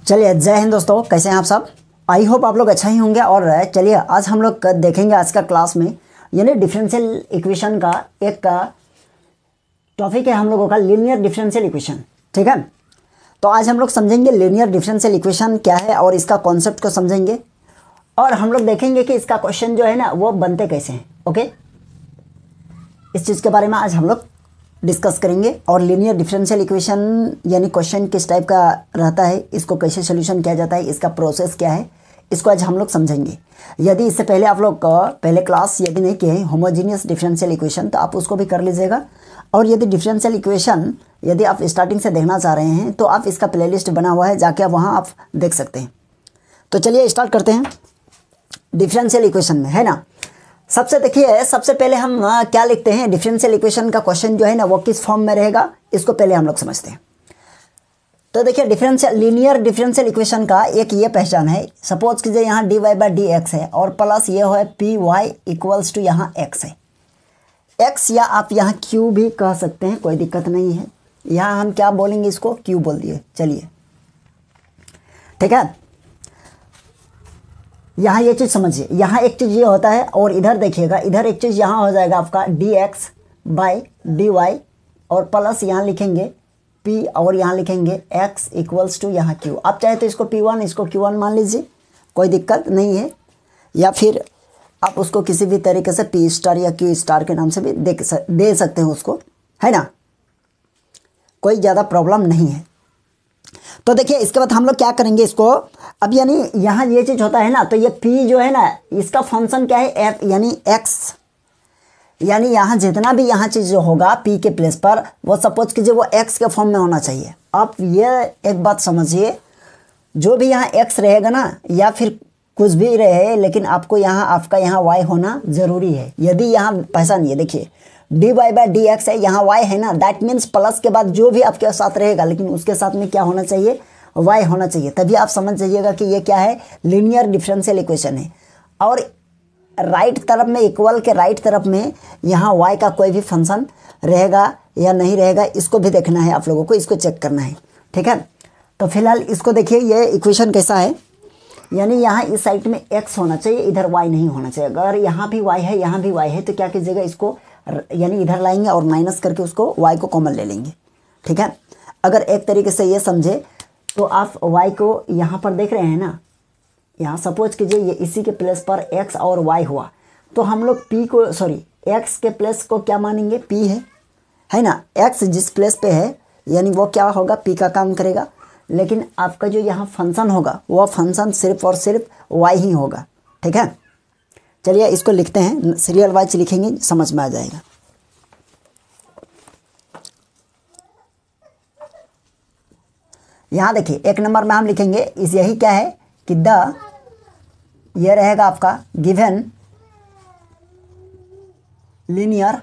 चलिए, जय हिंद दोस्तों, कैसे हैं आप सब। आई होप आप लोग अच्छा ही होंगे। और चलिए आज हम लोग देखेंगे आज का क्लास में, यानी डिफरेंशियल इक्वेशन का एक टॉपिक है हम लोगों का, लीनियर डिफरेंशियल इक्वेशन। ठीक है, तो आज हम लोग समझेंगे लीनियर डिफरेंशियल इक्वेशन क्या है और इसका कॉन्सेप्ट को समझेंगे, और हम लोग देखेंगे कि इसका क्वेश्चन जो है ना वो बनते कैसे हैं। ओके, इस चीज़ के बारे में आज हम लोग डिस्कस करेंगे। और लीनियर डिफरेंशियल इक्वेशन यानी क्वेश्चन किस टाइप का रहता है, इसको कैसे सोल्यूशन किया जाता है, इसका प्रोसेस क्या है, इसको आज हम लोग समझेंगे। यदि इससे पहले आप लोग पहले क्लास यदि नहीं किए हैं होमोजीनियस डिफरेंशियल इक्वेशन, तो आप उसको भी कर लीजिएगा। और यदि डिफरेंशियल इक्वेशन यदि आप स्टार्टिंग से देखना चाह रहे हैं तो आप इसका प्लेलिस्ट बना हुआ है, जाके वहाँ आप देख सकते हैं। तो चलिए स्टार्ट करते हैं डिफरेंशियल इक्वेशन में, है ना। सबसे देखिए, सबसे पहले हम क्या लिखते हैं, डिफरेंशियल इक्वेशन का क्वेश्चन जो है ना वो किस फॉर्म में रहेगा, इसको पहले हम लोग समझते हैं। तो देखिए, लीनियर डिफरेंशियल इक्वेशन का एक ये पहचान है। सपोज कीजिए यहाँ dy बाई डी एक्स है और प्लस ये है पी वाई इक्वल्स टू यहाँ x है। x या आप यहाँ q भी कह सकते हैं, कोई दिक्कत नहीं है। यहाँ हम क्या बोलेंगे, इसको q बोल दिए। चलिए ठीक है, यहाँ ये चीज़ समझिए। यहाँ एक चीज़ ये होता है और इधर देखिएगा, इधर एक चीज़ यहाँ हो जाएगा आपका dx बाई डी वाई और प्लस यहाँ लिखेंगे p और यहाँ लिखेंगे x इक्वल्स टू यहाँ q। आप चाहे तो इसको p1 इसको q1 मान लीजिए, कोई दिक्कत नहीं है। या फिर आप उसको किसी भी तरीके से p स्टार या q स्टार के नाम से भी दे सकते हो उसको, है ना, कोई ज़्यादा प्रॉब्लम नहीं है। तो देखिए, इसके बाद हम लोग क्या करेंगे इसको, अब यानी यहाँ ये चीज़ होता है ना, तो ये p जो है ना इसका फंक्शन क्या है, f यानी x, यानी यहाँ जितना भी यहाँ चीज़ जो होगा p के प्लेस पर, वो सपोज कीजिए वो x के फॉर्म में होना चाहिए। आप ये एक बात समझिए, जो भी यहाँ x रहेगा ना या फिर कुछ भी रहे, लेकिन आपको यहाँ आपका यहाँ y होना ज़रूरी है। यदि यहाँ पहचानिए, देखिए dy बाई डी एक्स है, यहाँ y है ना, दैट मीन्स प्लस के बाद जो भी आपके साथ रहेगा, लेकिन उसके साथ में क्या होना चाहिए, y होना चाहिए। तभी आप समझ जाइएगा कि ये क्या है, लीनियर डिफरेंशियल इक्वेशन है। और राइट तरफ में, इक्वल के राइट तरफ में यहाँ y का कोई भी फंक्शन रहेगा या नहीं रहेगा, इसको भी देखना है आप लोगों को, इसको चेक करना है। ठीक है, तो फिलहाल इसको देखिए, ये इक्वेशन कैसा है, यानी यहाँ इस साइड में x होना चाहिए, इधर y नहीं होना चाहिए। अगर यहाँ भी y है यहाँ भी y है, तो क्या कीजिएगा, इसको यानी इधर लाएंगे और माइनस करके उसको y को कॉमन ले लेंगे। ठीक है, अगर एक तरीके से ये समझे तो आप y को यहाँ पर देख रहे हैं ना, यहाँ सपोज कीजिए ये इसी के प्लेस पर x और y हुआ, तो हम लोग p को x के प्लेस को क्या मानेंगे, p है ना। x जिस प्लेस पे है यानी वो क्या होगा, p का काम करेगा। लेकिन आपका जो यहाँ फंक्शन होगा वो फंक्शन सिर्फ और सिर्फ y ही होगा। ठीक है, चलिए इसको लिखते हैं, सीरियल वाइज लिखेंगे, समझ में आ जाएगा। यहाँ देखिए, एक नंबर में हम लिखेंगे इस, यही क्या है कि ये रहेगा आपका गिवन लीनियर,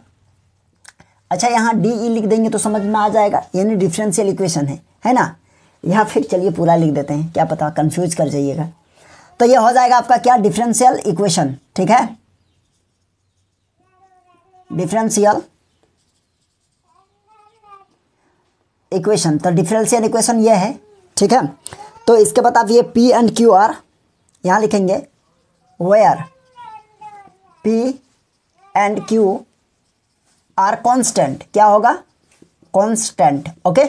अच्छा यहाँ डी ई लिख देंगे तो समझ में आ जाएगा, यानी डिफरेंशियल इक्वेशन है ना। या फिर चलिए पूरा लिख देते हैं, क्या पता कंफ्यूज कर जाइएगा। तो ये हो जाएगा आपका क्या, डिफरेंशियल इक्वेशन। ठीक है, डिफरेंशियल इक्वेशन, तो डिफरेंशियल इक्वेशन ये है। ठीक है, तो इसके बाद आप ये P एंड Q आर यहाँ लिखेंगे, where P and Q are constant, क्या होगा, कॉन्स्टेंट। ओके,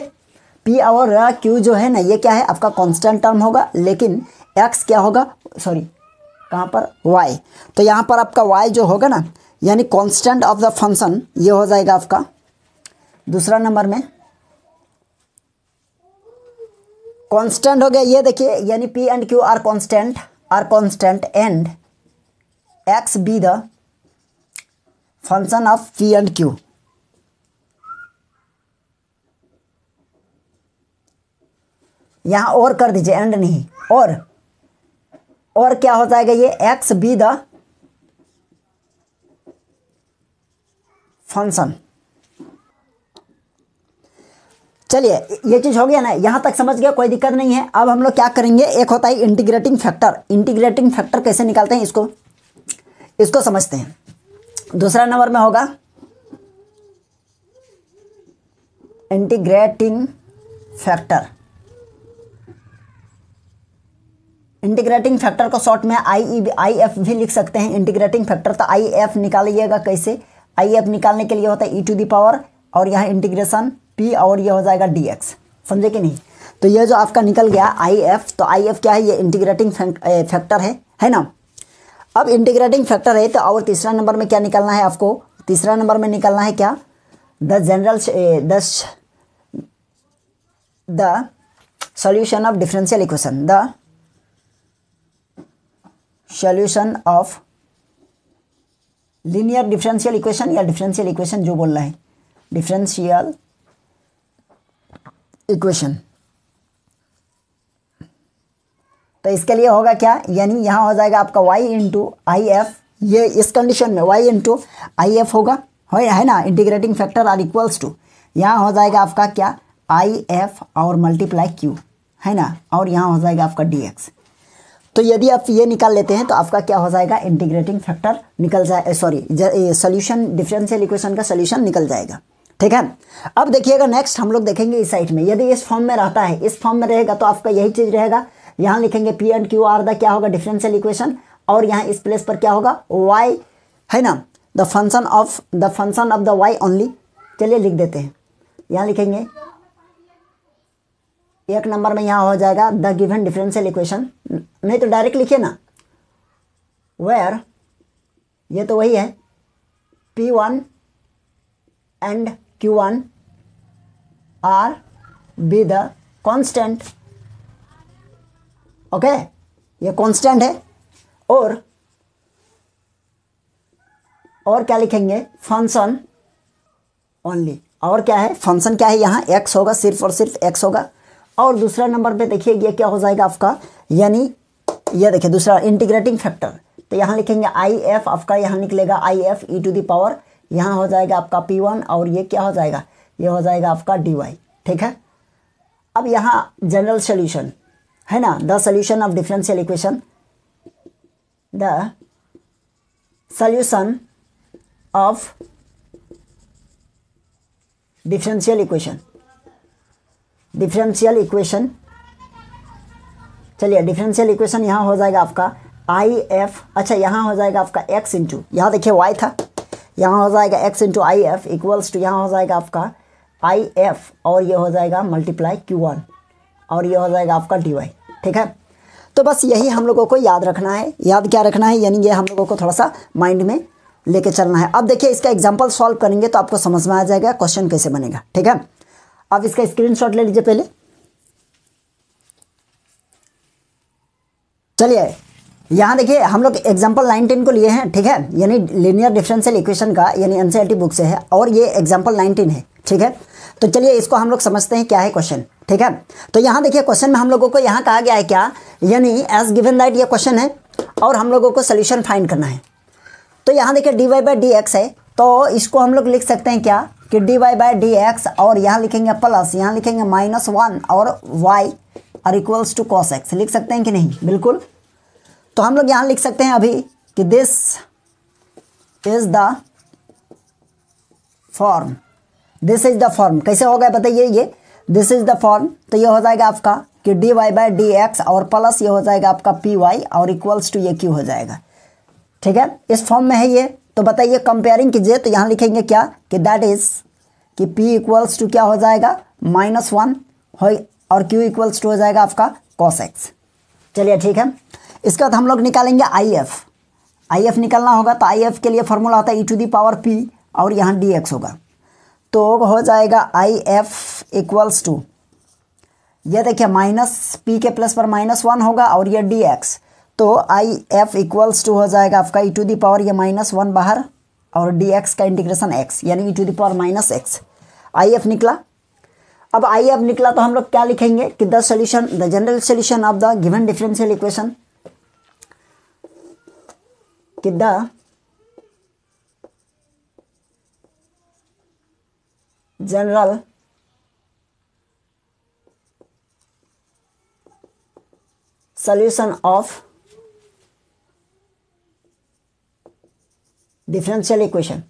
P और Q जो है ना ये क्या है, आपका कॉन्स्टेंट टर्म होगा, लेकिन x क्या होगा, कहाँ पर, y। तो यहाँ पर आपका y जो होगा ना, यानी कांस्टेंट ऑफ द फंक्शन, ये हो जाएगा आपका दूसरा नंबर में कांस्टेंट हो गया। ये देखिए, यानी p and q are constant and x be the function of p and q। यहाँ और कर दीजिए, एंड नहीं, और क्या हो जाएगा, ये x बी द फंक्शन। चलिए ये चीज हो गया ना, यहां तक समझ गया, कोई दिक्कत नहीं है। अब हम लोग क्या करेंगे, एक होता है इंटीग्रेटिंग फैक्टर। इंटीग्रेटिंग फैक्टर कैसे निकालते हैं, इसको समझते हैं। दूसरा नंबर में होगा इंटीग्रेटिंग फैक्टर। इंटीग्रेटिंग फैक्टर को शॉर्ट में आई एफ भी लिख सकते हैं इंटीग्रेटिंग फैक्टर। तो आई एफ निकालिएगा कैसे, आई एफ निकालने के लिए होता है ई टू दी पावर और यहाँ इंटीग्रेशन पी और ये हो जाएगा डी एक्स, समझे कि नहीं। तो ये जो आपका निकल गया आई एफ, तो आई एफ क्या है, ये इंटीग्रेटिंग फैक्टर है ना। अब इंटीग्रेटिंग फैक्टर है तो और तीसरा नंबर में क्या निकालना है आपको, तीसरा नंबर में निकालना है क्या, the solution of differential equation, the solution of linear differential equation या डिफरेंशियल इक्वेशन जो बोल रहा है, डिफरेंशियल इक्वेशन। तो इसके लिए होगा क्या, यानी यहाँ हो जाएगा आपका y इंटू आई एफ, ये इस कंडीशन में y इंटू आई एफ होगा, है ना, integrating factor are equals to, यहाँ हो जाएगा आपका क्या आई एफ और मल्टीप्लाई q, है ना, और यहाँ हो जाएगा आपका dx। तो यदि आप ये निकाल लेते हैं तो आपका क्या हो जाएगा, इंटीग्रेटिंग फैक्टर निकल जाए, सॉरी सोल्यूशन डिफरेंशियल इक्वेशन का सोल्यूशन निकल जाएगा, ठीक है। अब देखिएगा नेक्स्ट हम लोग देखेंगे इस साइड में, यदि इस फॉर्म में रहता है, इस फॉर्म में रहेगा तो आपका यही चीज़ रहेगा, यहाँ लिखेंगे P and Q R the क्या होगा डिफरेंशियल इक्वेशन, और यहाँ इस प्लेस पर क्या होगा y, है ना, the function of the y only. चलिए लिख देते हैं, यहाँ लिखेंगे एक नंबर में यहाँ हो जाएगा द गिवन डिफरेंशियल इक्वेशन, नहीं तो डायरेक्ट लिखिए ना, वेयर, ये तो वही है, P1 and Q1 R be the constant, okay, ये कांस्टेंट है, और क्या लिखेंगे, फंक्शन ओनली, और क्या है, फंक्शन क्या है, यहाँ x होगा, सिर्फ और सिर्फ x होगा। और दूसरा नंबर पे देखिए ये क्या हो जाएगा आपका, यानी ये देखिए दूसरा इंटीग्रेटिंग फैक्टर, तो यहाँ लिखेंगे आई एफ, आपका यहाँ निकलेगा I F e to the power, यहाँ हो जाएगा आपका P1 और ये क्या हो जाएगा, ये हो जाएगा आपका dy, ठीक है। अब यहाँ जनरल सोल्यूशन है ना, the solution of differential equation, the solution of differential equation, differential equation, चलिए डिफरेंशियल इक्वेशन यहाँ हो जाएगा आपका आई एफ, अच्छा यहाँ हो जाएगा आपका x इंटू, यहाँ देखिए y था, यहाँ हो जाएगा x into I F equals to, यहाँ हो जाएगा आपका आई एफ और ये हो जाएगा मल्टीप्लाई Q1 और ये हो जाएगा आपका dy, ठीक है। तो बस यही हम लोगों को याद रखना है, याद क्या रखना है, यानी ये हम लोगों को थोड़ा सा माइंड में लेके चलना है। अब देखिए इसका एग्जांपल सॉल्व करेंगे तो आपको समझ में आ जाएगा क्वेश्चन कैसे बनेगा, ठीक है। अब इसका स्क्रीनशॉट ले लीजिए पहले, चलिए यहाँ देखिए हम लोग एग्जांपल 19 को लिए हैं, ठीक है, यानी लीनियर डिफरेंशियल इक्वेशन का, यानी एनसीईआरटी बुक से है, और ये एग्जांपल 19 है, ठीक है। तो चलिए इसको हम लोग समझते हैं क्या है क्वेश्चन, ठीक है। तो यहाँ देखिए क्वेश्चन में हम लोगों को यहाँ कहा गया है क्या, यानी एज गिवन दैट ये क्वेश्चन है और हम लोगों को सोल्यूशन फाइंड करना है। तो यहाँ देखिए dy बाई डी एक्स है, तो इसको हम लोग लिख सकते हैं क्या कि dy बाई डी एक्स, और यहाँ लिखेंगे प्लस, यहाँ लिखेंगे -1 और y और इक्वल्स टू cos x, लिख सकते हैं कि नहीं, बिल्कुल। तो हम लोग यहाँ लिख सकते हैं अभी कि this is the form, this is the form, कैसे होगा बताइए, ये दिस इज द फॉर्म, तो ये हो जाएगा आपका कि dy बाई डी एक्स और प्लस ये हो जाएगा आपका py और इक्वल्स टू ये q हो जाएगा, ठीक है, इस फॉर्म में है ये। तो बताइए कंपेयरिंग कीजिए, तो यहाँ लिखेंगे क्या कि दैट इज कि p इक्वल्स टू क्या हो जाएगा -1 हो और q इक्वल्स टू हो जाएगा आपका cos x। चलिए ठीक है, इसके बाद हम लोग निकालेंगे आई एफ निकालना होगा, तो आई एफ के लिए फॉर्मूला होता है ई टू दी पावर p और यहाँ dx होगा, तो हो जाएगा आई एफ इक्वल्स टू, ये देखिए -p के प्लस पर -1 होगा और ये dx, तो आई एफ इक्वल्स टू हो जाएगा आपका ई टू दी पावर ये -1 बाहर और dx का इंटीग्रेशन x, यानी e to the power -x। I F निकला। अब आई एफ निकला तो हम लोग क्या लिखेंगे कि the solution, the general solution of the given differential equation, कि the general solution of differential equation,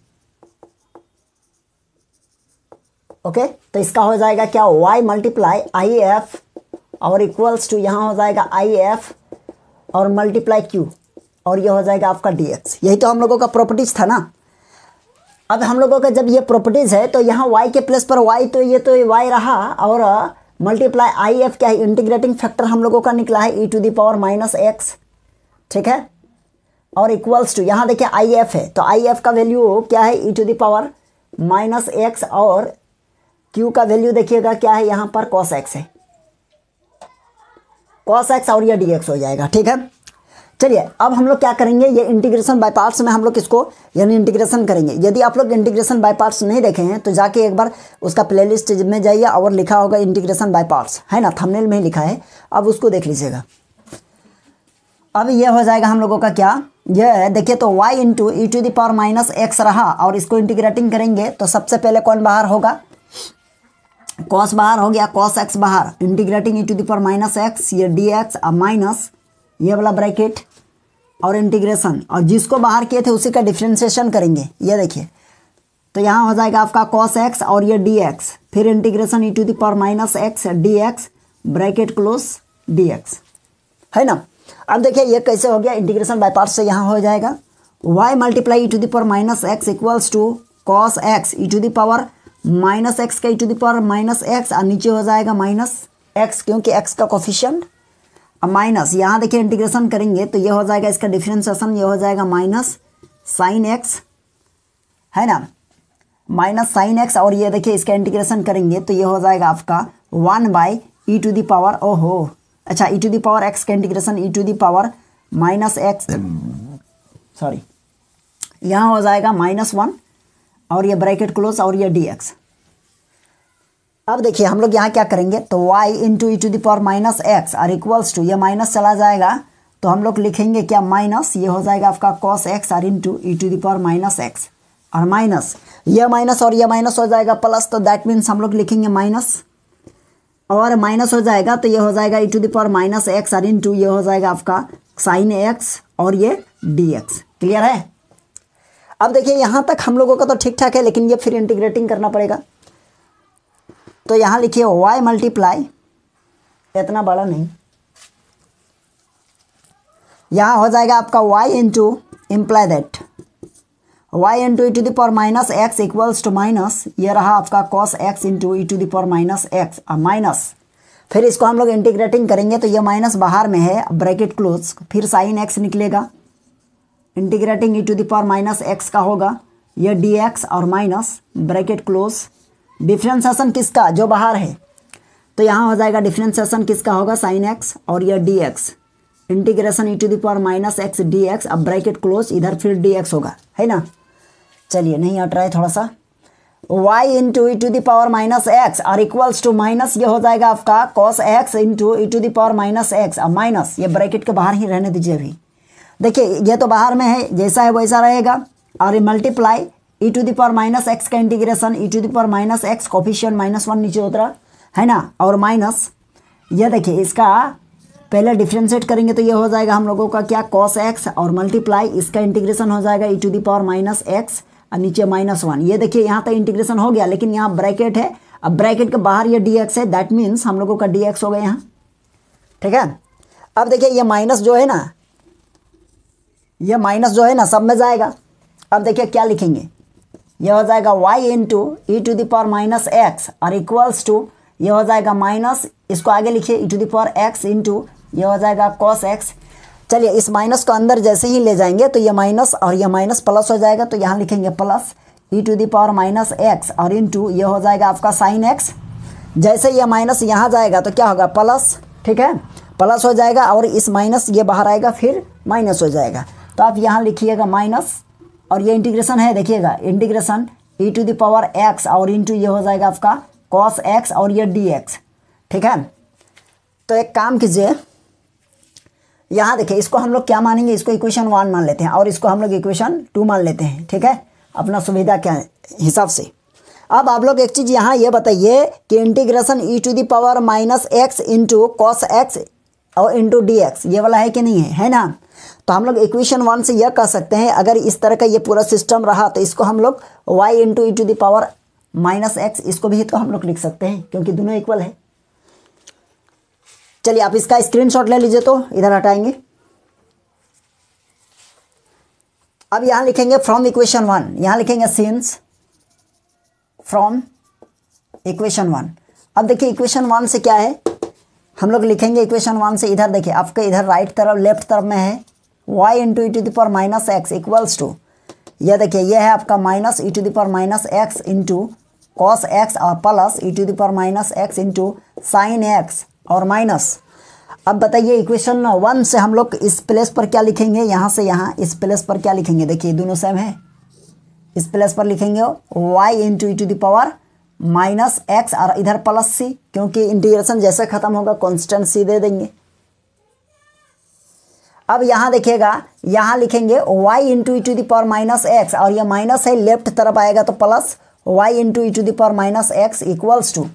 okay. तो इसका हो जाएगा क्या y मल्टीप्लाई आई एफ और इक्वल्स टू यहाँ हो जाएगा आई एफ और मल्टीप्लाई क्यू और ये हो जाएगा आपका dx। यही तो हम लोगों का प्रॉपर्टीज था ना। अब हम लोगों का जब ये प्रॉपर्टीज है तो यहाँ y के प्लेस पर y, तो ये तो y रहा, और मल्टीप्लाई आई एफ क्या है, इंटीग्रेटिंग फैक्टर हम लोगों का निकला है e⁻x, ठीक है, और इक्वल्स टू, यहाँ देखिए आई एफ है तो आई एफ का वैल्यू क्या है e⁻x, और q का वैल्यू देखिएगा क्या है यहाँ पर cos x है, cos x और ये dx हो जाएगा, ठीक है। चलिए अब हम लोग क्या करेंगे, ये इंटीग्रेशन बाय पार्ट्स में हम लोग इसको यानी इंटीग्रेशन करेंगे। यदि आप लोग इंटीग्रेशन बाय पार्ट्स नहीं देखे हैं तो जाके एक बार उसका प्लेलिस्ट में जाइए और लिखा होगा इंटीग्रेशन बाय पार्ट्स, है ना, थंबनेल में ही लिखा है, अब उसको देख लीजिएगा। अब ये हो जाएगा हम लोगों का क्या, ये देखिए तो y इंटू e⁻x रहा, और इसको इंटीग्रेटिंग करेंगे तो सबसे पहले कौन बाहर होगा, cos बाहर हो गया, cos x बाहर, इंटीग्रेटिंग e⁻x, ये dx माइनस ये वाला ब्रैकेट और इंटीग्रेशन, और जिसको बाहर किए थे उसी का डिफ्रेंशिएशन करेंगे। ये देखिए तो यहाँ हो जाएगा आपका cos x और ये dx, फिर integration e⁻x dx bracket close dx, है ना। अब देखिए ये कैसे हो गया, इंटीग्रेशन बाय पार्ट्स से यहाँ हो जाएगा y multiply e⁻x equals to cos x e⁻x का e⁻x, और नीचे हो जाएगा माइनस x क्योंकि x का कोफिशिएंट, माइनस यहाँ देखिए इंटीग्रेशन करेंगे तो ये हो जाएगा इसका डिफरेंशिएशन, ये हो जाएगा माइनस साइन एक्स, है ना, माइनस साइन एक्स, और ये देखिए इसका इंटीग्रेशन करेंगे तो ये हो जाएगा आपका 1/e⁻, ओहो अच्छा e⁻x का इंटीग्रेशन e⁻x, सॉरी यहाँ हो जाएगा -1 और ये ब्रैकेट क्लोज और ये dx। अब देखिए हम लोग यहाँ क्या करेंगे, तो y इंटू e⁻x और इक्वल्स टू, ये माइनस चला जाएगा तो हम लोग लिखेंगे क्या, माइनस, ये हो जाएगा आपका cos x और इंटू e⁻x, और माइनस ये माइनस और ये माइनस हो जाएगा प्लस, तो दैट मीन्स हम लोग लिखेंगे माइनस, और माइनस हो जाएगा तो ये हो जाएगा e⁻x और इंटू ये हो जाएगा आपका साइन x और ये dx। क्लियर है। अब देखिए यहाँ तक हम लोगों का तो ठीक ठाक है, लेकिन ये फिर इंटीग्रेटिंग करना पड़ेगा, तो यहाँ लिखिए y मल्टीप्लाई, इतना बड़ा नहीं, यहाँ हो जाएगा आपका y into imply that y into e⁻x equals to minus, ये रहा आपका cos x into e⁻x minus, फिर इसको हम लोग इंटीग्रेटिंग करेंगे तो ये माइनस बाहर में है, ब्रैकेट क्लोज, फिर साइन x निकलेगा, इंटीग्रेटिंग e⁻x का होगा ये dx और माइनस ब्रैकेट क्लोज, डिफ्रेंशिएशन किसका, जो बाहर है, तो यहाँ हो जाएगा डिफ्रेंशिएशन किसका होगा, साइन x और ये dx, इंटीग्रेशन e⁻x dx, अब ब्रैकेट क्लोज, इधर फिर dx होगा, है ना। चलिए नहीं हट रहा है थोड़ा सा, y इंटू e⁻x और इक्वल्स टू माइनस, ये हो जाएगा आपका cos x इंटू e⁻x, अब माइनस, ये ब्रैकेट के बाहर ही रहने दीजिए अभी, देखिए ये तो बाहर में है, जैसा है वैसा रहेगा, और मल्टीप्लाई e⁻x का इंटीग्रेशन e⁻x कोफिशिएंट -1 नीचे उतरा, है ना, और माइनस ये देखिए इसका पहले डिफ्रेंशिएट करेंगे तो ये हो जाएगा हम लोगों का क्या, cos x, और मल्टीप्लाई इसका इंटीग्रेशन हो जाएगा e⁻x और नीचे -1, ये देखिए यहाँ तक इंटीग्रेशन हो गया, लेकिन यहाँ ब्रैकेट है, अब ब्रैकेट के बाहर ये dx है, दैट मीन्स हम लोगों का dx हो गया यहाँ, ठीक है। अब देखिए ये माइनस जो है ना, ये माइनस जो है ना सब में जाएगा, अब देखिए क्या लिखेंगे, ये हो जाएगा y इंटू e⁻x और इक्वल्स टू, ये हो जाएगा माइनस, इसको आगे लिखिए e⁻x इंटू ये हो जाएगा cos x। चलिए इस माइनस को अंदर जैसे ही ले जाएंगे तो ये माइनस और ये माइनस प्लस हो जाएगा, तो यहाँ लिखेंगे प्लस e⁻x और इंटू ये हो जाएगा आपका साइन x, जैसे ये माइनस यहाँ जाएगा तो क्या होगा, प्लस, ठीक है, प्लस हो जाएगा, और इस माइनस ये बाहर आएगा फिर माइनस हो जाएगा, तो आप यहाँ लिखिएगा माइनस, और ये इंटीग्रेशन है, देखिएगा इंटीग्रेशन e⁻x और इंटू ये हो जाएगा आपका cos x और ये dx, ठीक है। तो एक काम कीजिए, यहाँ देखिए इसको हम लोग क्या मानेंगे, इसको इक्वेशन 1 मान लेते हैं और इसको हम लोग इक्वेशन 2 मान लेते हैं, ठीक है, अपना सुविधा के हिसाब से। अब आप लोग एक चीज़ यहाँ ये बताइए कि integration e⁻x into cos x और इंटू dx ये वाला है कि नहीं है, है ना। तो हम लोग इक्वेशन 1 से यह कह सकते हैं, अगर इस तरह का ये पूरा सिस्टम रहा तो इसको हम लोग y इंटू e⁻x इसको भी तो हम लोग लिख सकते हैं, क्योंकि दोनों इक्वल है। चलिए आप इसका स्क्रीनशॉट ले लीजिए, तो इधर हटाएंगे, अब यहाँ लिखेंगे फ्रॉम इक्वेशन 1, यहाँ लिखेंगे सिंस फ्रॉम इक्वेशन 1। अब देखिए इक्वेशन 1 से क्या है, हम लोग लिखेंगे इक्वेशन 1 से, इधर देखिए आपके इधर राइट तरफ लेफ्ट तरफ में है y into e to the power minus x equals to, यह देखिए ये है आपका minus e to the power minus x into cos x और plus e to the power minus x into sine x और माइनस। अब बताइए equation 1 से हम लोग इस प्लेस पर क्या लिखेंगे, यहाँ से यहाँ इस प्लेस पर क्या लिखेंगे, देखिए दोनों सेम है, इस प्लेस पर लिखेंगे y into e to the power minus x और इधर प्लस सी, क्योंकि इंटीग्रेशन जैसे खत्म होगा कांस्टेंट सी दे देंगे। अब यहाँ देखिएगा, यहाँ लिखेंगे y into e to the power minus x और ये माइनस है, लेफ्ट तरफ आएगा तो plus y into e to the power minus x equals to,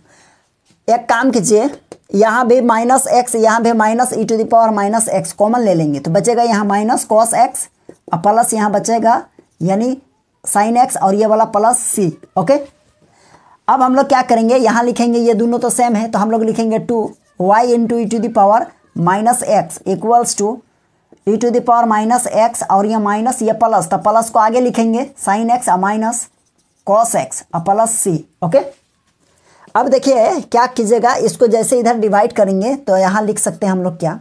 एक काम कीजिए यहाँ भी माइनस एक्स, यहाँ भी minus e to the power minus x common ले लेंगे तो बचेगा यहाँ माइनस कॉस एक्स और प्लस यहाँ बचेगा यानी साइन एक्स और ये वाला प्लस सी। ओके, अब हम लोग क्या करेंगे, यहाँ लिखेंगे ये दोनों तो सेम है तो हम लोग लिखेंगे 2y into e to the power minus x equals to e to the power minus x और ये माइनस ये प्लस, तो प्लस को आगे लिखेंगे साइन एक्स और माइनस कॉस एक्स और प्लस सी। ओके, अब देखिए क्या कीजिएगा, इसको जैसे इधर डिवाइड करेंगे तो यहाँ लिख सकते हैं हम लोग क्या,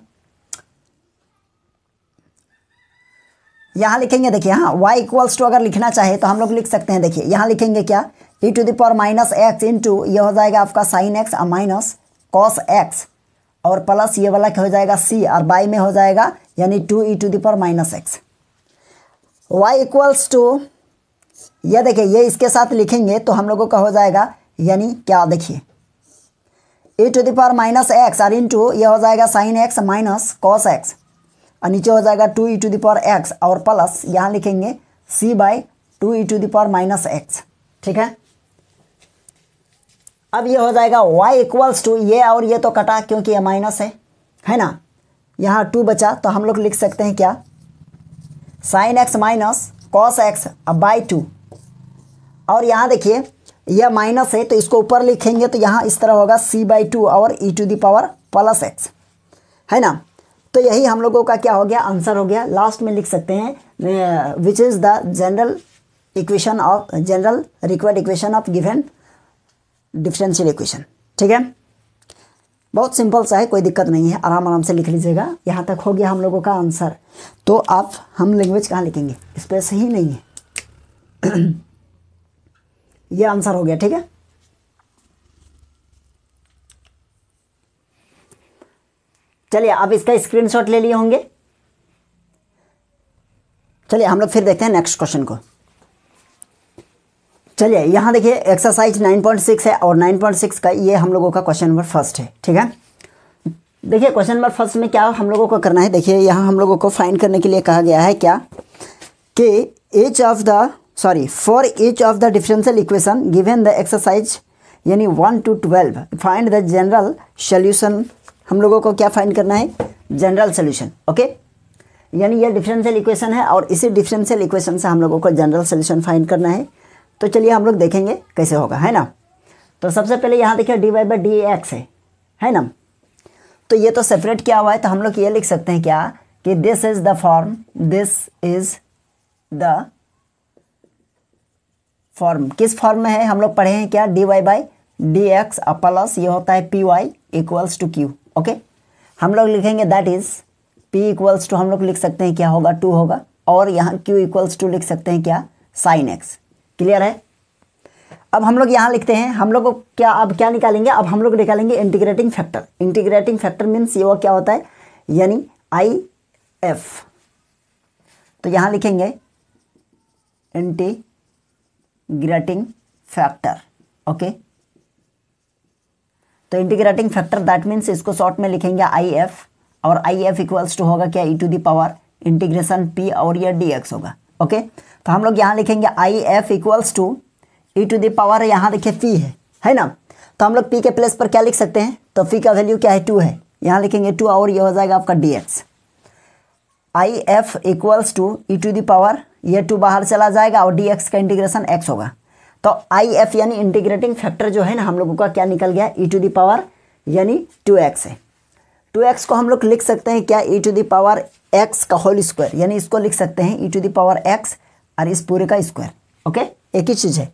यहाँ लिखेंगे देखिए, हाँ y इक्वल्स टू अगर लिखना चाहे तो हम लोग लिख सकते हैं, देखिए यहाँ लिखेंगे क्या, e to the power minus x into ये हो जाएगा आपका साइन एक्स और माइनस कॉस एक्स और प्लस ये वाला क्या हो जाएगा सी और बाई में हो जाएगा यानी 2 e to the power minus x. y equals to ये देखिए ये इसके साथ लिखेंगे तो हम लोगों का हो जाएगा यानी क्या, देखिए e to the power minus x और इंटू ये हो जाएगा sine x minus cos x और नीचे हो जाएगा 2 e to the power x और प्लस यहाँ लिखेंगे c by 2 e to the power minus x. ठीक है, अब ये हो जाएगा y इक्वल्स टू ये और ये तो कटा क्योंकि ये माइनस है ना, यहाँ 2 बचा तो हम लोग लिख सकते हैं क्या, sign x minus cos x by 2 और यहाँ देखिए यह माइनस है तो इसको ऊपर लिखेंगे तो यहाँ इस तरह होगा c बाई 2 और e to the power plus x, है ना। तो यही हम लोगों का क्या हो गया, आंसर हो गया। लास्ट में लिख सकते हैं which is the general equation of general required equation of given differential equation. ठीक है, बहुत सिंपल सा है, कोई दिक्कत नहीं है, आराम आराम से लिख लीजिएगा। यहाँ तक हो गया हम लोगों का आंसर। तो आप हम लैंग्वेज कहाँ लिखेंगे, स्पेस ही नहीं है ये आंसर हो गया। ठीक है, चलिए आप इसका स्क्रीनशॉट ले लिए होंगे। चलिए हम लोग फिर देखते हैं नेक्स्ट क्वेश्चन को। चलिए यहाँ देखिए एक्सरसाइज 9.6 है और 9.6 का ये हम लोगों का क्वेश्चन नंबर फर्स्ट है। ठीक है, देखिए क्वेश्चन नंबर फर्स्ट में क्या हम लोगों को करना है, देखिए यहाँ हम लोगों को फाइंड करने के लिए कहा गया है क्या कि for each of the differential equation given the exercise यानी 1 to 12 find the general solution. हम लोगों को क्या फाइंड करना है, जनरल सोल्यूशन। ओके, यानी ये डिफरेंशियल इक्वेशन है और इसी डिफरेंशियल इक्वेशन से हम लोगों को जनरल सोल्यूशन फाइंड करना है। तो चलिए हम लोग देखेंगे कैसे होगा, है ना। तो सबसे पहले यहाँ देखिए dy बाई डी एक्स है ना। तो ये तो सेपरेट किया हुआ है तो हम लोग ये लिख सकते हैं क्या कि दिस इज द फॉर्म। किस फॉर्म में है हम लोग पढ़े हैं क्या, dy by d x plus ये होता है py equals to q। Okay, हम लोग लिखेंगे that is p equals to हम लोग लिख सकते हैं क्या होगा 2 होगा और यहाँ q इक्वल्स टू लिख सकते हैं क्या साइन x। क्लियर है। अब हम लोग यहाँ लिखते हैं, हम लोग को क्या अब क्या निकालेंगे, अब हम लोग निकालेंगे integrating factor. Integrating factor means ये वो क्या होता है यानी IF। तो यहाँ लिखेंगे इंटीग्रेटिंग फैक्टर। ओके, तो इंटीग्रेटिंग फैक्टर दैट मीन्स इसको शॉर्ट में लिखेंगे IF और IF इक्वल्स टू होगा क्या e to the power integration p और ये dx होगा। ओके, तो हम लोग यहाँ लिखेंगे IF equals to e to the power, यहाँ देखिए p है ना। तो हम लोग p के प्लेस पर क्या लिख सकते हैं, तो p का वैल्यू क्या है 2 है, यहाँ लिखेंगे 2 और ये हो जाएगा आपका dx। IF equals to e to the power ये 2 बाहर चला जाएगा और dx का इंटीग्रेशन x होगा। तो IF यानी इंटीग्रेटिंग फैक्टर जो है ना हम लोगों का क्या निकल गया ई टू द पावर यानी 2x है। 2x को हम लोग लिख सकते हैं क्या e to the power x का होल स्क्वायर, यानी इसको लिख सकते हैं ई टू द पावर x और इस पूरे का स्क्वायर। ओके, एक ही चीज़ है।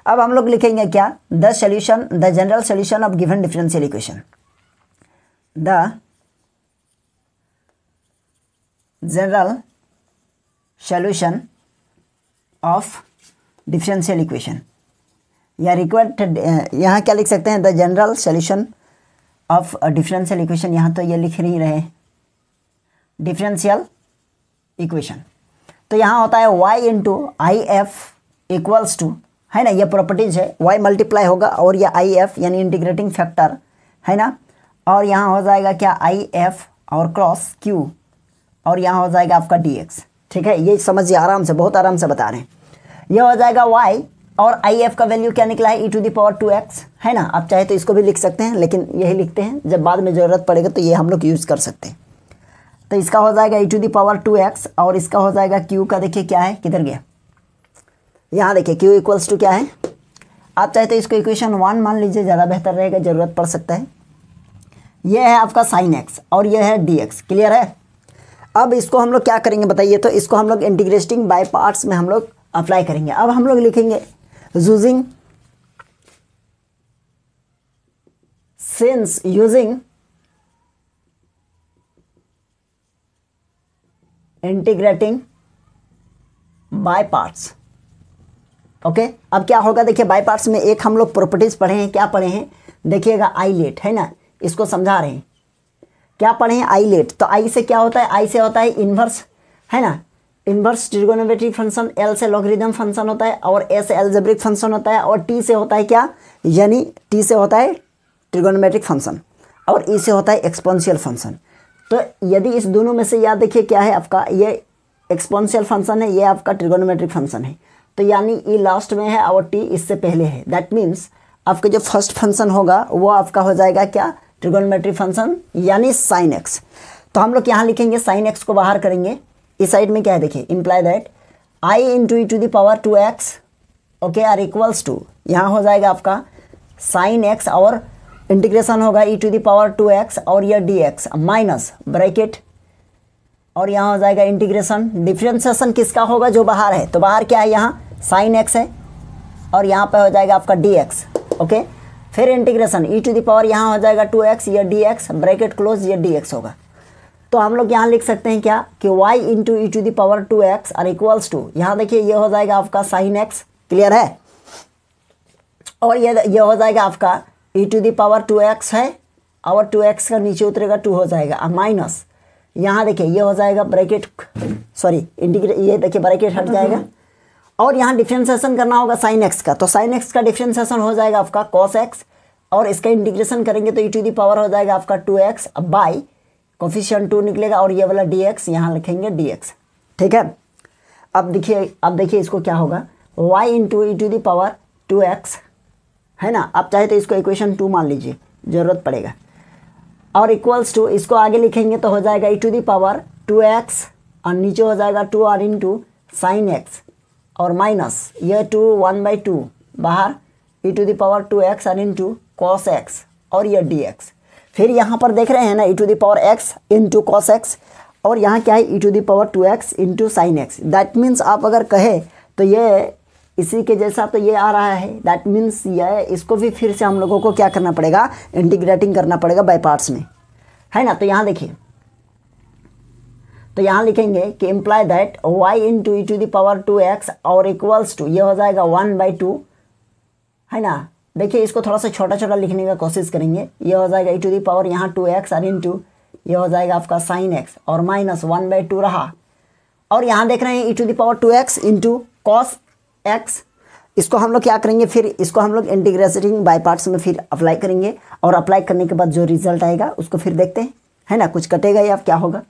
अब हम लोग लिखेंगे क्या, the solution, the general solution of given differential equation, the general solution of differential equation, या रिक्वायर्ड, यहाँ क्या लिख सकते हैं, the general solution of differential equation, यहाँ तो ये लिख नहीं रहे डिफरेंशियल इक्वेशन। तो यहाँ होता है y into I F equals to, है ना, ये प्रॉपर्टीज है, y मल्टीप्लाई होगा और ये आई एफ यानी इंटीग्रेटिंग फैक्टर है ना, और यहाँ हो जाएगा क्या आई एफ और क्रॉस q, और यहाँ हो जाएगा आपका dx। ठीक है, ये समझिए आराम से, बहुत आराम से बता रहे हैं। ये हो जाएगा y और आई एफ का वैल्यू क्या निकला है, e⁻²x, है ना। आप चाहे तो इसको भी लिख सकते हैं, लेकिन यही लिखते हैं, जब बाद में ज़रूरत पड़ेगा तो ये हम लोग यूज़ कर सकते हैं। तो इसका हो जाएगा e⁻²x और इसका हो जाएगा q का, देखिए क्या है, किधर गया, यहाँ देखिए q इक्वल्स टू क्या है, आप चाहे तो इसको इक्वेशन 1 मान लीजिए, ज़्यादा बेहतर रहेगा, ज़रूरत पड़ सकता है। ये है आपका sin x और ये है dx, क्लियर है। अब इसको हम लोग क्या करेंगे बताइए, तो इसको हम लोग इंटीग्रेटिंग बाय पार्ट्स में हम लोग अप्लाई करेंगे। अब हम लोग लिखेंगे using, since using integrating by parts. Okay, अब क्या होगा, देखिए बाय पार्ट्स में एक हम लोग प्रॉपर्टीज पढ़े हैं, क्या पढ़े हैं देखिएगा, आई लेट, है ना, इसको समझा रहे हैं, क्या पढ़े हैं, आई लेट। तो आई से क्या होता है, आई से होता है इन्वर्स, है ना, इन्वर्स ट्रिगोनोमेट्रिक फंक्शन, एल से लॉगरिथम फंक्शन होता है, और ए से एल्जेब्रिक फंक्शन होता है, और टी से होता है क्या, यानी टी से होता है ट्रिगोनोमेट्रिक फंक्शन, और ई से होता है एक्सपोनेंशियल फंक्शन। तो यदि इस दोनों में से याद देखिए क्या है आपका, ये एक्सपोनेंशियल फंक्शन है, ये आपका ट्रिगोनोमेट्रिक फंक्शन है, तो यानी ई लास्ट में है और टी इससे पहले है। दैट मीन्स आपका जो फर्स्ट फंक्शन होगा वो आपका हो जाएगा क्या, ट्रिगोनोमेट्रिक फंक्शन यानी साइन एक्स। तो हम लोग यहाँ लिखेंगे साइन एक्स को बाहर करेंगे, इस साइड में क्या है देखिए, imply that I into e⁻²x okay are equals to, यहाँ हो जाएगा आपका साइन एक्स और इंटीग्रेशन होगा e⁻²x और यह dx माइनस ब्रैकेट, और यहाँ हो जाएगा इंटीग्रेशन, डिफ्रेंशिएशन किसका होगा, जो बाहर है, तो बाहर क्या है, यहाँ साइन एक्स है, और यहाँ पे हो जाएगा आपका dx। ओके, फिर इंटीग्रेशन यहाँ हो जाएगा 2x, यह dx ब्रैकेट क्लोज, यह dx होगा। तो हम लोग यहाँ लिख सकते हैं क्या कि y into e⁻²x are equals to, यहाँ देखिए ये हो जाएगा आपका साइन एक्स, क्लियर है, और ये हो जाएगा आपका e⁻²x है, और 2x का नीचे उतरेगा 2 हो जाएगा, माइनस यहाँ देखिए ये हो जाएगा ब्रैकेट, सॉरी इंटीग्रेट, ये देखिए ब्रैकेट हट जाएगा, और यहाँ डिफ्रेंशिएशन करना होगा साइन एक्स का, तो साइन एक्स का डिफ्रेंशिएशन हो जाएगा आपका कॉस एक्स, और इसका इंटीग्रेशन करेंगे तो e⁻ हो जाएगा आपका 2x बाई कोफिशिएंट 2 निकलेगा, और ये वाला dx यहाँ लिखेंगे dx। ठीक है, अब देखिए इसको क्या होगा, y इंटू e⁻²x, है ना, आप चाहे तो इसको इक्वेशन 2 मान लीजिए, ज़रूरत पड़ेगा, और इक्वल्स टू, इसको आगे लिखेंगे तो हो जाएगा e⁻²x, और नीचे हो जाएगा 2r इंटू साइन एक्स, और माइनस ये 2 1/2 बाहर e⁻²x और इंटू कॉस एक्स, और ये dx। फिर यहाँ पर देख रहे हैं ना e⁻x इंटू कॉस एक्स, और यहाँ क्या है e⁻² into sine x. That means आप अगर कहे तो ये इसी के जैसा तो ये आ रहा है, दैट मीन्स ये इसको भी फिर से हम लोगों को क्या करना पड़ेगा, इंटीग्रेटिंग करना पड़ेगा बाय पार्ट्स में, है ना। तो यहाँ देखिए, तो यहाँ लिखेंगे कि imply that y into e⁻² और इक्वल्स टू, ये हो जाएगा 1/2, है ना। देखिए इसको थोड़ा सा छोटा छोटा लिखने का कोशिश करेंगे, ये हो जाएगा e⁻ यहाँ 2x और इंटू ये हो जाएगा आपका साइन एक्स, और माइनस 1/2 रहा, और यहाँ देख रहे हैं e⁻² इंटू कॉस एक्स। इसको हम लोग क्या करेंगे, फिर इसको हम लोग इंटीग्रेटिंग बाय पार्ट्स में फिर अप्लाई करेंगे, और अप्लाई करने के बाद जो रिजल्ट आएगा उसको फिर देखते हैं, है ना, कुछ कटेगा या क्या होगा।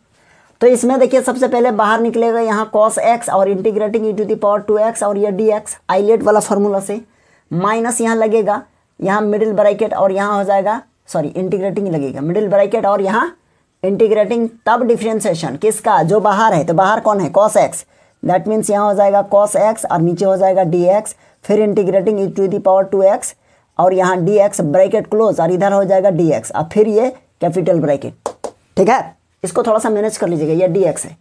तो इसमें देखिए सबसे पहले बाहर निकलेगा यहाँ कॉस एक्स और इंटीग्रेटिंग e⁻² और ये dx आइलेट वाला फार्मूला से, माइनस यहाँ लगेगा, यहाँ मिडिल ब्रैकेट, और यहाँ हो जाएगा, सॉरी इंटीग्रेटिंग लगेगा मिडिल ब्रैकेट, और यहाँ इंटीग्रेटिंग, तब डिफ्रेंशिएशन किसका, जो बाहर है, तो बाहर कौन है, कॉस एक्स, दैट मीन्स यहाँ हो जाएगा कॉस एक्स और नीचे हो जाएगा dx, फिर इंटीग्रेटिंग e⁻² और यहाँ dx ब्रैकेट क्लोज, और इधर हो जाएगा dx, और फिर ये कैपिटल ब्रैकेट। ठीक है, इसको थोड़ा सा मैनेज कर लीजिएगा, ये dx है।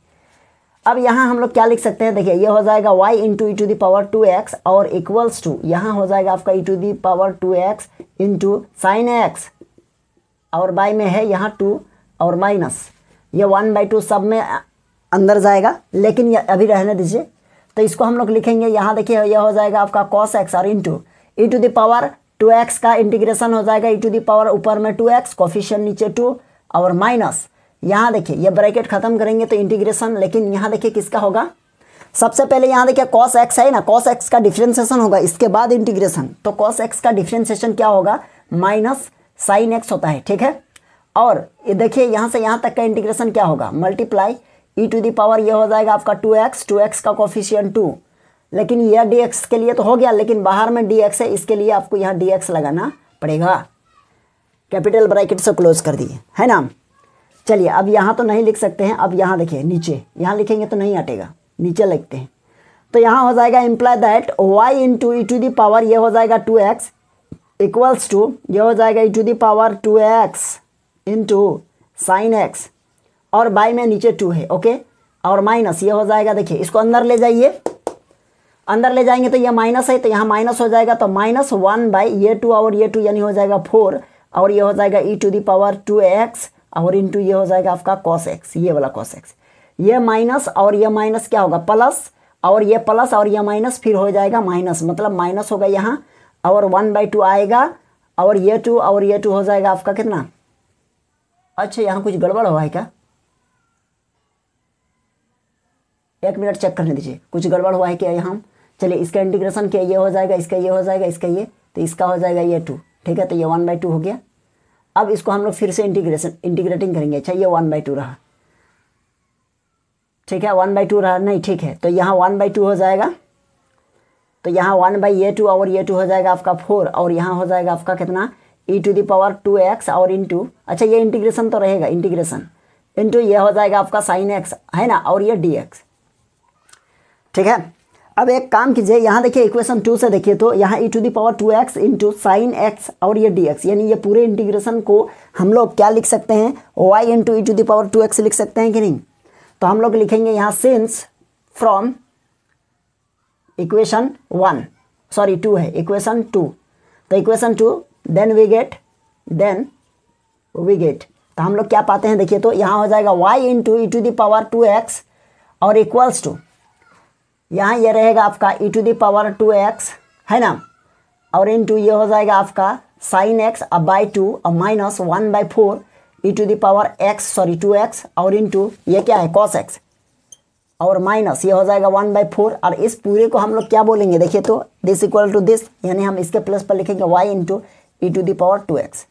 अब यहाँ हम लोग क्या लिख सकते हैं, देखिए ये हो जाएगा y into e to the power 2x और इक्वल्स टू यहाँ हो जाएगा आपका e to the power 2x into sine x और बाय में है यहाँ 2 और माइनस ये 1/2 सब में अंदर जाएगा, लेकिन ये अभी रहने दीजिए। तो इसको हम लोग लिखेंगे यहाँ, देखिए यह हो जाएगा आपका cos x और into e to the power 2x का इंटीग्रेशन हो जाएगा ई टू दी पावर ऊपर में 2x, कोफिशिएंट नीचे 2 और माइनस यहाँ देखिए ये ब्रैकेट खत्म करेंगे तो इंटीग्रेशन, लेकिन यहाँ देखिए किसका होगा, सबसे पहले यहाँ देखिए cos x है ना, cos x का डिफ्रेंसिएशन होगा, इसके बाद इंटीग्रेशन। तो cos x का डिफ्रेंसिएशन क्या होगा, माइनस साइन x होता है, ठीक है। और ये देखिए यहाँ से यहाँ तक का इंटीग्रेशन क्या होगा, multiply e to the power ये हो जाएगा आपका 2x का कोफिशिएंट 2, लेकिन यह dx के लिए तो हो गया, लेकिन बाहर में dx है, इसके लिए आपको यहाँ dx लगाना पड़ेगा। कैपिटल ब्रैकेट से क्लोज कर दिए, है ना। चलिए अब यहाँ तो नहीं लिख सकते हैं, अब यहाँ देखिए नीचे, यहाँ लिखेंगे तो नहीं हटेगा, नीचे लिखते हैं। तो यहाँ हो जाएगा imply that y into e to the power ये हो जाएगा 2x इक्वल्स टू ये हो जाएगा e to the power 2x into sine x और बाई में नीचे 2 है, ओके, और माइनस ये हो जाएगा, देखिए इसको अंदर ले जाइए, अंदर ले जाएंगे तो ये माइनस है तो यहाँ माइनस हो जाएगा, तो -1 बाई ये 2 और ये 2 यानी हो जाएगा 4 और ये हो जाएगा e to the power 2x और इंटू ये हो जाएगा आपका cos x, ये वाला cos x, ये माइनस और ये माइनस क्या होगा प्लस और ये प्लस और ये माइनस फिर हो जाएगा माइनस, मतलब माइनस होगा यहाँ और 1/2 आएगा और ये 2 और ये 2 हो जाएगा आपका कितना। अच्छा यहाँ कुछ गड़बड़ हुआ है क्या, एक मिनट चेक करने दीजिए, कुछ गड़बड़ हुआ है क्या यहाँ। चलिए इसका इंटीग्रेशन क्या, ये हो जाएगा, इसका ये हो जाएगा, इसका ये, तो इसका हो जाएगा ये 2, ठीक है, तो ये 1/2 हो गया। अब इसको हम लोग फिर से इंटीग्रेटिंग करेंगे। अच्छा ये 1/2 रहा, ठीक है, 1/2 रहा नहीं, ठीक है, तो यहाँ 1/2 हो जाएगा, तो यहाँ 1/2 और ये 2 हो जाएगा आपका 4 और यहाँ हो जाएगा आपका कितना ई टू दी पावर 2x और इंटू, अच्छा ये इंटीग्रेशन तो रहेगा, इंटीग्रेशन इंटू ये हो जाएगा आपका साइन x है ना, और ये dx, ठीक है। अब एक काम कीजिए, यहाँ देखिए इक्वेशन 2 से देखिए तो यहाँ e to the power 2x into sine x और ये dx, यानी ये पूरे इंटीग्रेशन को हम लोग क्या लिख सकते हैं, y into e to the power 2x लिख सकते हैं कि नहीं। तो हम लोग लिखेंगे यहाँ सिंस फ्रॉम इक्वेशन 1 सॉरी 2 है, इक्वेशन 2, तो इक्वेशन 2 देन वी गेट तो हम लोग क्या पाते हैं, देखिए तो यहाँ हो जाएगा y into e to the power 2x और इक्वल्स टू यहाँ ये रहेगा आपका e to the power 2x है ना, और इंटू ये हो जाएगा आपका साइन x अब बाई 2 और minus 1/4 e to the power x sorry 2x और इंटू ये क्या है cos x और माइनस ये हो जाएगा 1/4 और इस पूरे को हम लोग क्या बोलेंगे, देखिए तो दिस इक्वल टू दिस, यानी हम इसके प्लस पर लिखेंगे y into e to the power 2x।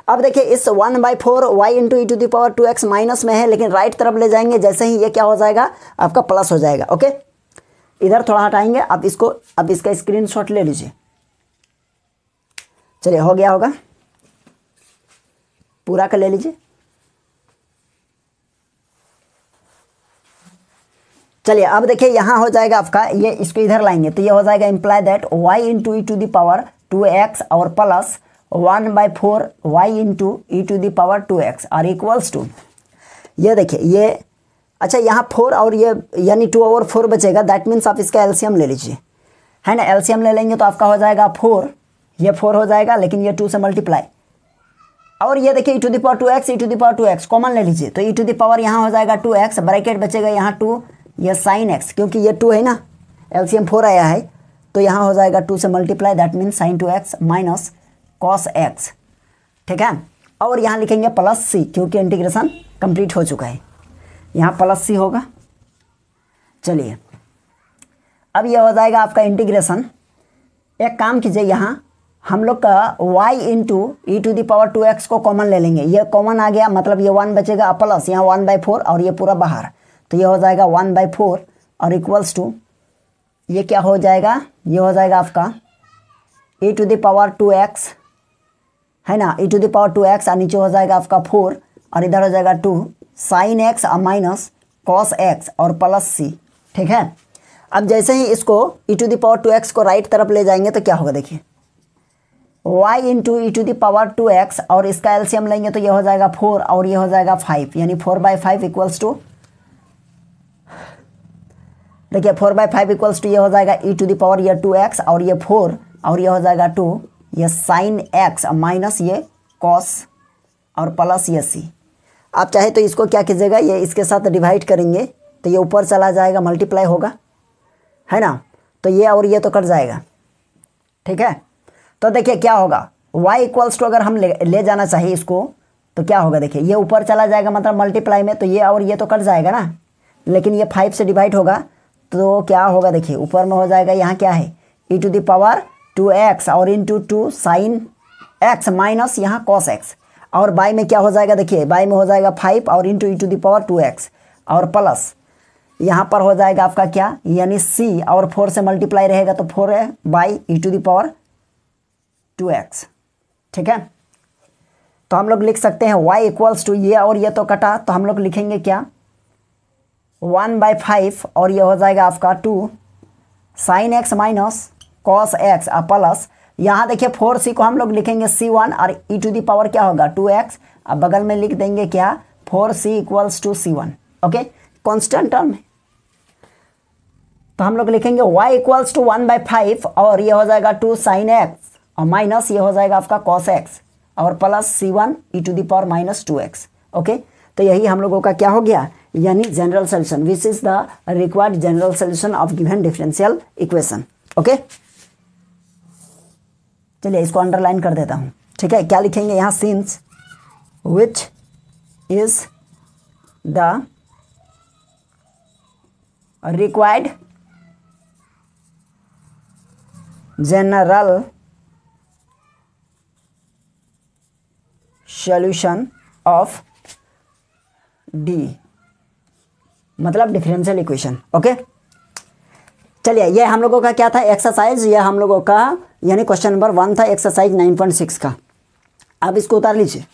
अब देखिए इस 1/4 y into e to the power 2x minus में है, लेकिन राइट तरफ ले जाएंगे, जैसे ही ये क्या हो जाएगा आपका प्लस हो जाएगा, ओके। इधर थोड़ा हटाएंगे, अब इसको अब इसका स्क्रीनशॉट ले लीजिए। चलिए हो गया होगा, पूरा का ले लीजिए। चलिए अब देखिए यहाँ हो जाएगा आपका ये, इसको इधर लाएंगे तो ये हो जाएगा imply that y into e to the power 2x और plus 1/4 y into e to the power 2x और इक्वल्स टू ये देखिए ये, अच्छा यहाँ 4 और ये यानी 2 और 4 बचेगा, दैट मीन्स आप इसका एलसीएम ले लीजिए, है ना। एलसीएम ले लेंगे तो आपका हो जाएगा 4, ये 4 हो जाएगा, लेकिन ये 2 से मल्टीप्लाई और ये देखिए e to the power 2x e to the power 2x common ले लीजिए, तो ई टू दी पावर यहाँ हो जाएगा 2x ब्रैकेट बचेगा यहाँ 2 ये साइन x, क्योंकि ये 2 है ना, एलसीएम 4 आया है, तो यहाँ हो जाएगा 2 से multiply, that means sign 2x minus cos x, ठीक है। और यहाँ लिखेंगे प्लस c, क्योंकि इंटीग्रेशन कंप्लीट हो चुका है, यहाँ प्लस c होगा। चलिए अब ये हो जाएगा आपका इंटीग्रेशन। एक काम कीजिए, यहाँ हम लोग का y into e to the power 2x को कॉमन ले लेंगे, ये कॉमन आ गया, मतलब ये 1 बचेगा प्लस यहाँ 1/4 और ये पूरा बाहर, तो ये हो जाएगा 1/4 और इक्वल्स टू ये क्या हो जाएगा, ये हो जाएगा आपका e to the power 2x है ना, ई टू दी पावर 2x और नीचे हो जाएगा आपका 4 और इधर हो जाएगा 2 साइन x और माइनस कॉस x और प्लस c, ठीक है। अब जैसे ही इसको ई टू दी पावर 2x को राइट तरफ ले जाएंगे तो क्या होगा, देखिए y into e to the power 2x और इसका एलसीएम लेंगे तो ये हो जाएगा 4 और ये हो जाएगा 5, यानी 4/5 इक्वल्स टू देखिए 4/5 इक्वल्स टू ये हो जाएगा e टू द पावर ये 2x और ये 4 और ये हो जाएगा 2, ये साइन x माइनस ये कॉस और प्लस ये c। आप चाहे तो इसको क्या कीजिएगा, ये इसके साथ डिवाइड करेंगे तो ये ऊपर चला जाएगा, मल्टीप्लाई होगा, है ना। तो ये और ये तो कट जाएगा, ठीक है। तो देखिए क्या होगा, y इक्वल्स टू अगर हम ले जाना चाहिए इसको तो क्या होगा, देखिए ये ऊपर चला जाएगा मतलब मल्टीप्लाई में, तो ये और ये तो कट जाएगा ना, लेकिन ये 5 से डिवाइड होगा तो क्या होगा, देखिए ऊपर में हो जाएगा, यहाँ क्या है e to the power 2x और इंटू 2 साइन x माइनस यहाँ कॉस x, और बाई में क्या हो जाएगा, देखिए बाई में हो जाएगा 5 और into e to the power 2x और प्लस यहाँ पर हो जाएगा आपका क्या, यानी c और 4 से मल्टीप्लाई रहेगा तो 4 है by e to the power 2x, ठीक है। तो हम लोग लिख सकते हैं y इक्वल्स टू ये और ये तो कटा, तो हम लोग लिखेंगे क्या 1/5 और ये हो जाएगा आपका 2 sine x minus cos x plus यहाँ देखिए 4c को हम लोग लिखेंगे c1 और e टू द पावर क्या होगा 2x, अब बगल में लिख देंगे क्या 4c equals to c1, okay, constant term है। तो हम लोग लिखेंगे y इक्वल्स टू 1/5 और ये हो जाएगा 2 साइन x और माइनस ये हो जाएगा आपका कॉस x और plus c1 e to the power minus 2x, okay. तो यही हम लोगों का क्या हो गया, यानी general solution, which is the required general solution of given differential equation, okay. चलिए इसको अंडरलाइन कर देता हूँ, ठीक है। क्या लिखेंगे यहाँ, since which is the required general solution of D मतलब डिफरेंशियल इक्वेशन, ओके। चलिए ये हम लोगों का क्या था एक्सरसाइज, ये हम लोगों का यानी क्वेश्चन नंबर 1 था एक्सरसाइज 9.6 का। अब इसको उतार लीजिए।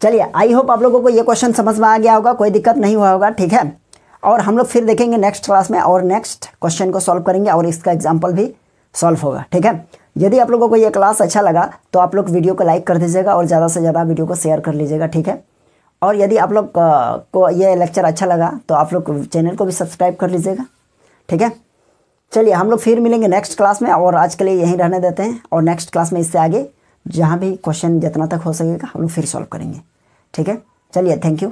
चलिए आई होप आप लोगों को ये क्वेश्चन समझ में आ गया होगा, कोई दिक्कत नहीं हुआ होगा, ठीक है। और हम लोग फिर देखेंगे नेक्स्ट क्लास में और नेक्स्ट क्वेश्चन को सॉल्व करेंगे और इसका एग्जाम्पल भी सॉल्व होगा, ठीक है। यदि आप लोगों को ये क्लास अच्छा लगा तो आप लोग वीडियो को लाइक कर दीजिएगा और ज़्यादा से ज़्यादा वीडियो को शेयर कर लीजिएगा, ठीक है। और यदि आप लोग को ये लेक्चर अच्छा लगा तो आप लोग चैनल को भी सब्सक्राइब कर लीजिएगा, ठीक है। चलिए हम लोग फिर मिलेंगे नेक्स्ट क्लास में, और आज के लिए यहीं रहने देते हैं, और नेक्स्ट क्लास में इससे आगे जहाँ भी क्वेश्चन जितना तक हो सकेगा हम लोग फिर सॉल्व करेंगे, ठीक है। चलिए थैंक यू।